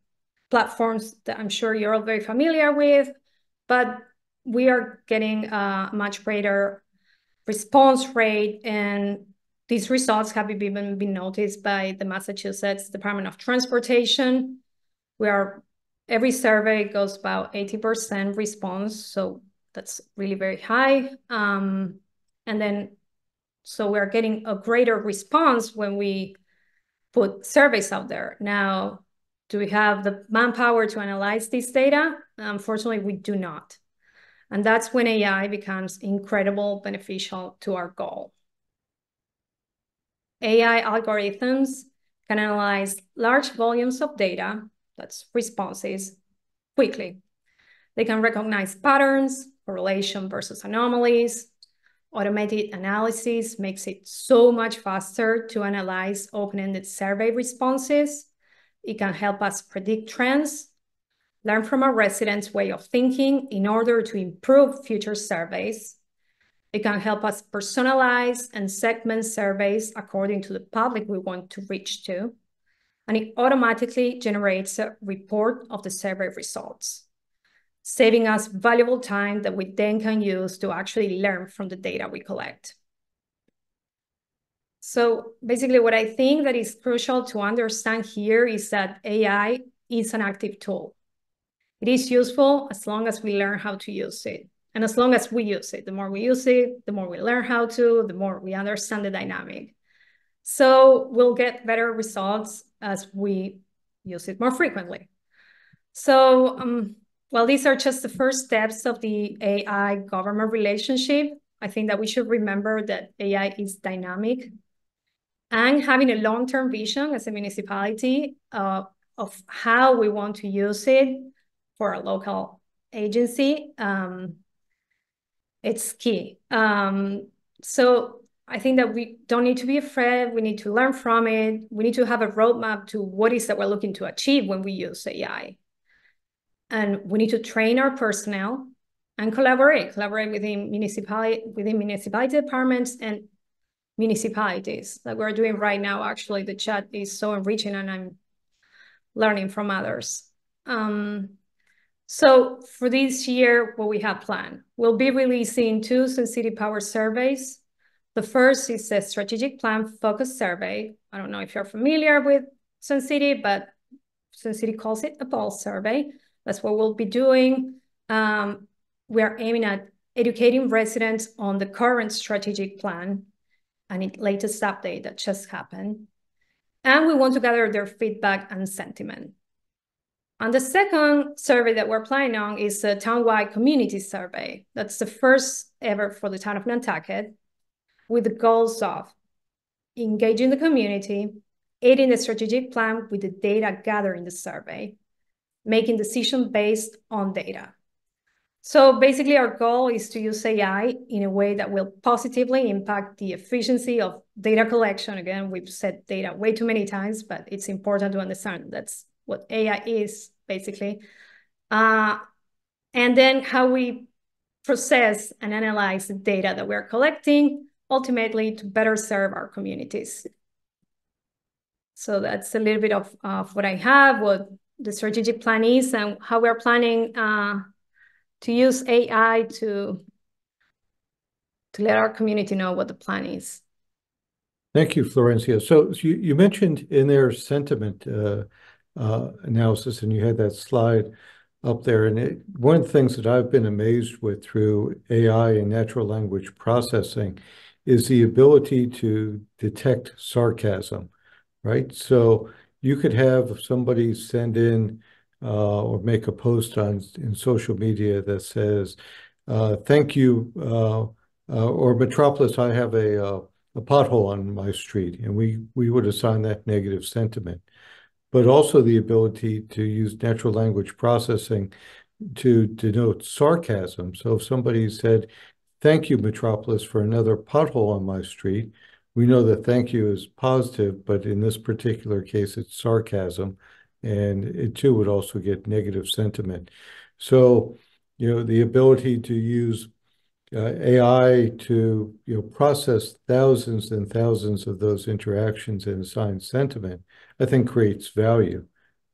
platforms that I'm sure you're all very familiar with, but we are getting a much greater response rate, and these results have even been noticed by the Massachusetts Department of Transportation. Every survey goes about 80% response, so that's really very high. So we're getting a greater response when we put surveys out there. Now, do we have the manpower to analyze this data? Unfortunately, we do not. And that's when AI becomes incredibly beneficial to our goal. AI algorithms can analyze large volumes of data, that's responses, quickly. They can recognize patterns, correlation versus anomalies. Automated analysis makes it so much faster to analyze open-ended survey responses. It can help us predict trends, learn from our residents' way of thinking in order to improve future surveys. It can help us personalize and segment surveys according to the public we want to reach to. And it automatically generates a report of the survey results, saving us valuable time that we then can use to actually learn from the data we collect. So basically what I think that is crucial to understand here is that AI is an active tool. It is useful as long as we learn how to use it. And as long as we use it, the more we use it, the more we learn how to, the more we understand the dynamic. So we'll get better results as we use it more frequently. So, well, these are just the first steps of the AI government relationship. I think that we should remember that AI is dynamic, and having a long-term vision as a municipality of how we want to use it for a local agency, it's key. So I think that we don't need to be afraid. We need to learn from it. We need to have a roadmap to what is that we're looking to achieve when we use AI. And we need to train our personnel and collaborate within municipality departments and municipalities like we're doing right now. Actually, the chat is so enriching and I'm learning from others. So for this year, what we have planned, we'll be releasing 2 Sun City Power surveys. The first is a strategic plan focus survey. I don't know if you're familiar with Sun City, but Sun City calls it a pulse survey. That's what we'll be doing. We are aiming at educating residents on the current strategic plan and its latest update that just happened. And we want to gather their feedback and sentiment. And the second survey that we're planning on is a townwide community survey. That's the first ever for the town of Nantucket, with the goals of engaging the community, aiding the strategic plan with the data gathered in the survey, making decisions based on data. So basically our goal is to use AI in a way that will positively impact the efficiency of data collection. Again, we've said data way too many times, but it's important to understand that's what AI is basically. And then how we process and analyze the data that we're collecting, ultimately to better serve our communities. So that's a little bit of what I have, what the strategic plan is, and how we're planning to use AI to let our community know what the plan is. Thank you, Florencia. So you mentioned in their sentiment analysis, and you had that slide up there. And one of the things that I've been amazed with through AI and natural language processing is the ability to detect sarcasm, right? So you could have somebody send in or make a post in social media that says, thank you, or Metropolis, I have a pothole on my street, and we would assign that negative sentiment. But also the ability to use natural language processing to denote sarcasm. So if somebody said, thank you, Metropolis, for another pothole on my street, we know that thank you is positive, but in this particular case, it's sarcasm, and it too would also get negative sentiment. So, the ability to use AI to process thousands and thousands of those interactions and assign sentiment, I think creates value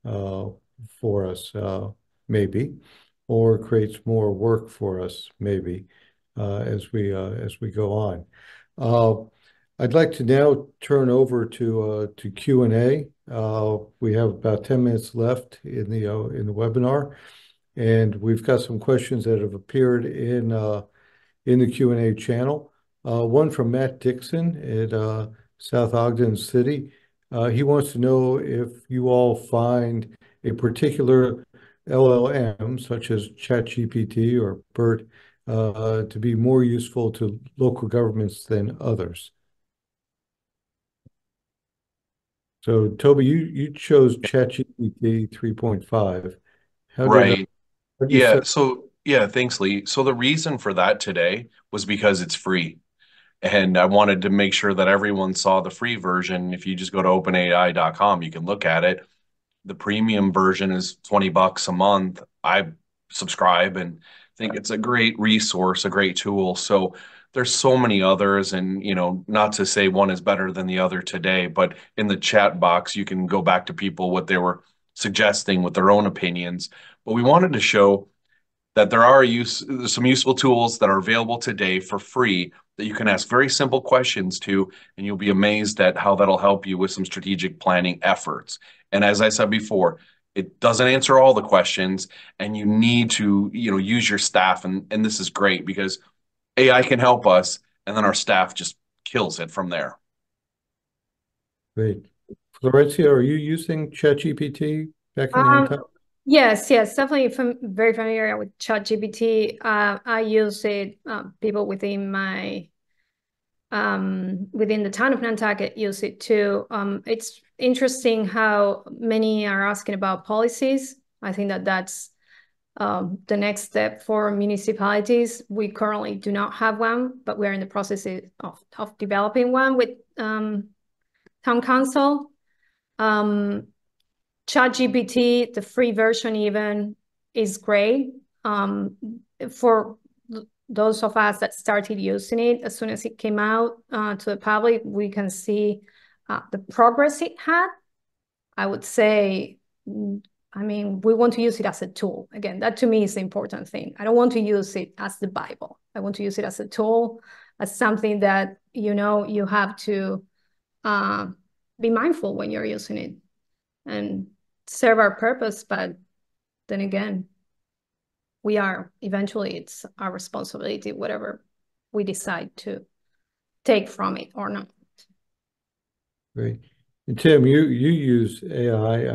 for us, maybe, or creates more work for us, maybe, as we go on. I'd like to now turn over to Q&A. We have about 10 minutes left in the webinar, and we've got some questions that have appeared in the Q&A channel. One from Matt Dixon at South Ogden City. He wants to know if you all find a particular LLM, such as ChatGPT or BERT, to be more useful to local governments than others. So, Toby, you chose ChatGPT 3.5. Right. Yeah. So, yeah, thanks, Lee. So the reason for that today was because it's free. And I wanted to make sure that everyone saw the free version. If you just go to openai.com, you can look at it. The premium version is $20 a month. I subscribe and think it's a great resource, a great tool. So there's so many others, and not to say one is better than the other today, but in the chat box, you can go back to people what they were suggesting with their own opinions. But we wanted to show that there's some useful tools that are available today for free that you can ask very simple questions to, and you'll be amazed at how that'll help you with some strategic planning efforts. And as I said before, it doesn't answer all the questions, and you need to, use your staff. And this is great because AI can help us, and then our staff just kills it from there. Great. Florencia, are you using ChatGPT back in the time? Yes, definitely very familiar with ChatGPT. I use it, people within my within the town of Nantucket use it too. It's interesting how many are asking about policies. I think that's the next step for municipalities. We currently do not have one, but we're in the process of developing one with town council. ChatGPT, the free version even, is great. For those of us that started using it, as soon as it came out to the public, we can see the progress it had. I would say, we want to use it as a tool. Again, that to me is the important thing. I don't want to use it as the Bible. I want to use it as a tool, as something that, you have to be mindful when you're using it and serve our purpose. But then again, it's our responsibility, whatever we decide to take from it or not. Great. And Tim, you use AI.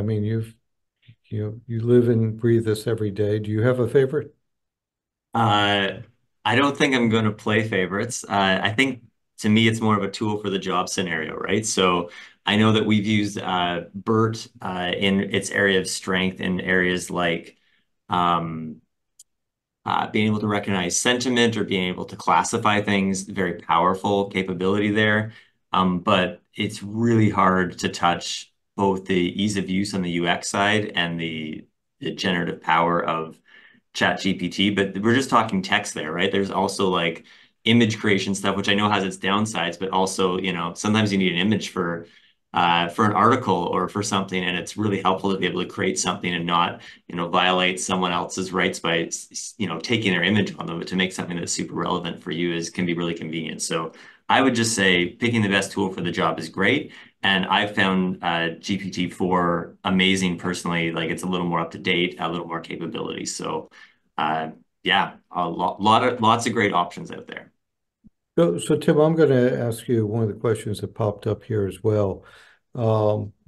You live and breathe this every day. Do you have a favorite? I don't think I'm going to play favorites. I think to me, it's more of a tool for the job scenario, right? So I know that we've used BERT in its area of strength in areas like being able to recognize sentiment or being able to classify things, very powerful capability there. But it's really hard to touch both the ease of use on the UX side and the generative power of ChatGPT. But we're just talking text there, right? There's also like image creation stuff, which I know has its downsides, but also, sometimes you need an image for an article or for something, and it's really helpful to be able to create something and not, violate someone else's rights by, taking their image on them, but to make something that's super relevant for you can be really convenient. So I would just say picking the best tool for the job is great. And I found GPT-4 amazing personally. Like, it's a little more up to date, a little more capability. So yeah, lots of great options out there. So Tim, I'm going to ask you one of the questions that popped up here as well.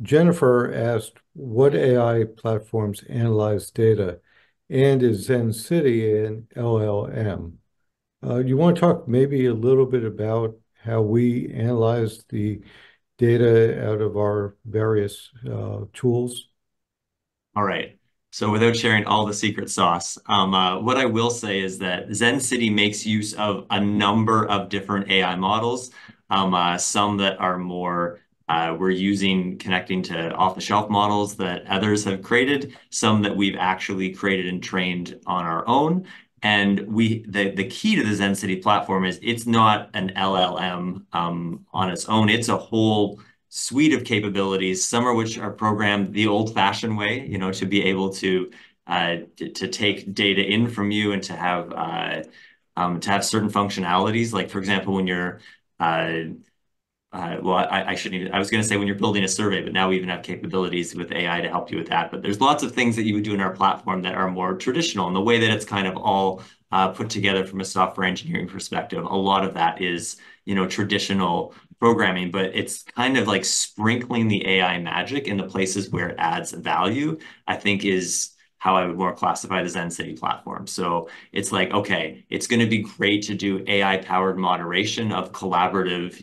Jennifer asked, what AI platforms analyze data, and is ZenCity an LLM? You want to talk maybe a little bit about how we analyze the data out of our various tools? All right. So without sharing all the secret sauce, what I will say is that ZenCity makes use of a number of different AI models. Some that are more we're using connecting to off-the-shelf models that others have created, some that we've actually created and trained on our own. And the key to the ZenCity platform is it's not an LLM on its own. It's a whole suite of capabilities, some of which are programmed the old-fashioned way, to be able to take data in from you and to have certain functionalities. Like, for example, when you're I shouldn't even, I was going to say when you're building a survey, but now we even have capabilities with AI to help you with that. But there's lots of things that you would do in our platform that are more traditional, and the way that it's kind of all put together from a software engineering perspective, a lot of that is, traditional programming, but it's kind of like sprinkling the AI magic in the places where it adds value, I think is how I would more classify the ZenCity platform. So it's like, okay, it's going to be great to do AI-powered moderation of collaborative,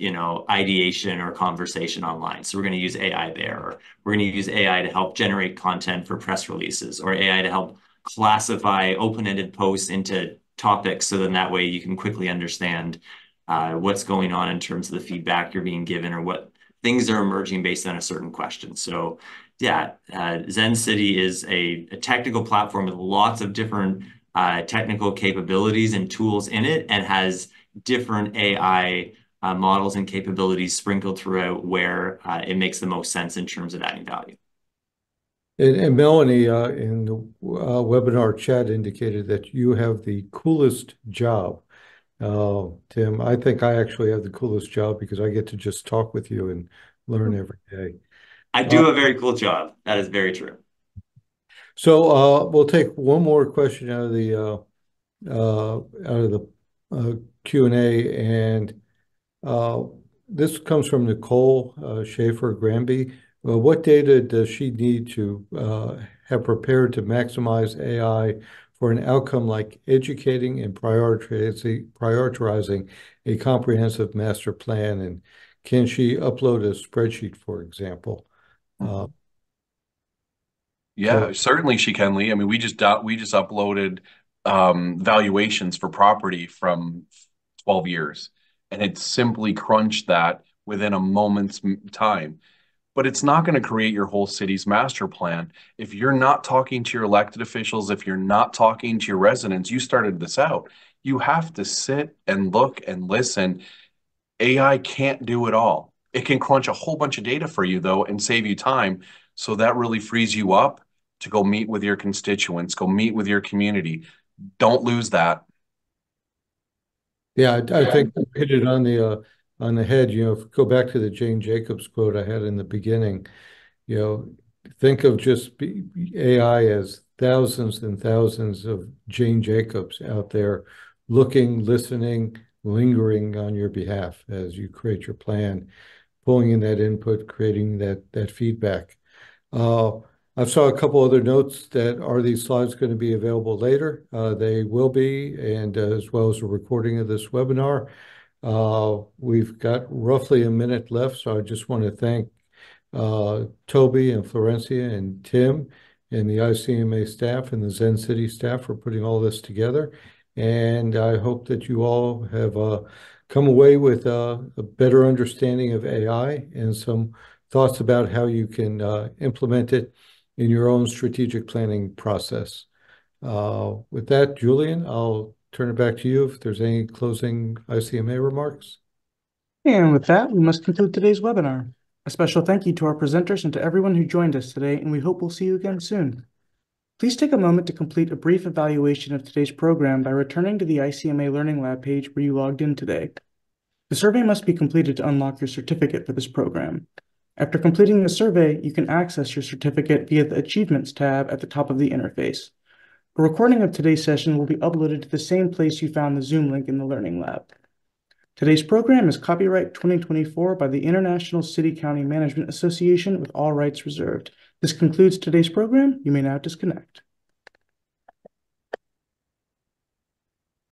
ideation or conversation online. So we're going to use AI there, or we're going to use AI to help generate content for press releases, or AI to help classify open-ended posts into topics. So then that way you can quickly understand what's going on in terms of the feedback you're being given or what things are emerging based on a certain question. So yeah, ZenCity is a technical platform with lots of different technical capabilities and tools in it, and has different AI models and capabilities sprinkled throughout where it makes the most sense in terms of adding value. And Melanie, in the webinar chat, indicated that you have the coolest job. Tim, I think I actually have the coolest job because I get to just talk with you and learn every day. I do a very cool job. That is very true. So we'll take one more question out of the Q&A, and this comes from Nicole Schaefer Granby. What data does she need to have prepared to maximize AI for an outcome like educating and prioritizing a comprehensive master plan? And can she upload a spreadsheet, for example? Yeah, certainly she can, Lee. I mean, we just uploaded valuations for property from 12 years, and it simply crunched that within a moment's time. But it's not going to create your whole city's master plan. If you're not talking to your elected officials, if you're not talking to your residents, you started this out. You have to sit and look and listen. AI can't do it all. It can crunch a whole bunch of data for you, though, and save you time. So that really frees you up to go meet with your constituents, go meet with your community. Don't lose that. Yeah, I think you hit it on the head. If you go back to the Jane Jacobs quote I had in the beginning, think of just AI as thousands and thousands of Jane Jacobs out there looking, listening, lingering on your behalf as you create your plan, pulling in that input, creating that feedback. I saw a couple other notes that are these slides going to be available later? They will be, and as well as a recording of this webinar. We've got roughly a minute left, so I just want to thank Toby and Florencia and Tim and the ICMA staff and the ZenCity staff for putting all this together. And I hope that you all have come away with a better understanding of AI and some thoughts about how you can implement it in your own strategic planning process. With that, Julian, I'll turn it back to you if there's any closing ICMA remarks. And with that, we must conclude today's webinar. A special thank you to our presenters and to everyone who joined us today, and we hope we'll see you again soon. Please take a moment to complete a brief evaluation of today's program by returning to the ICMA Learning Lab page where you logged in today. The survey must be completed to unlock your certificate for this program. After completing the survey, you can access your certificate via the Achievements tab at the top of the interface. A recording of today's session will be uploaded to the same place you found the Zoom link in the Learning Lab. Today's program is copyright 2024 by the International City County Management Association with all rights reserved. This concludes today's program. You may now disconnect.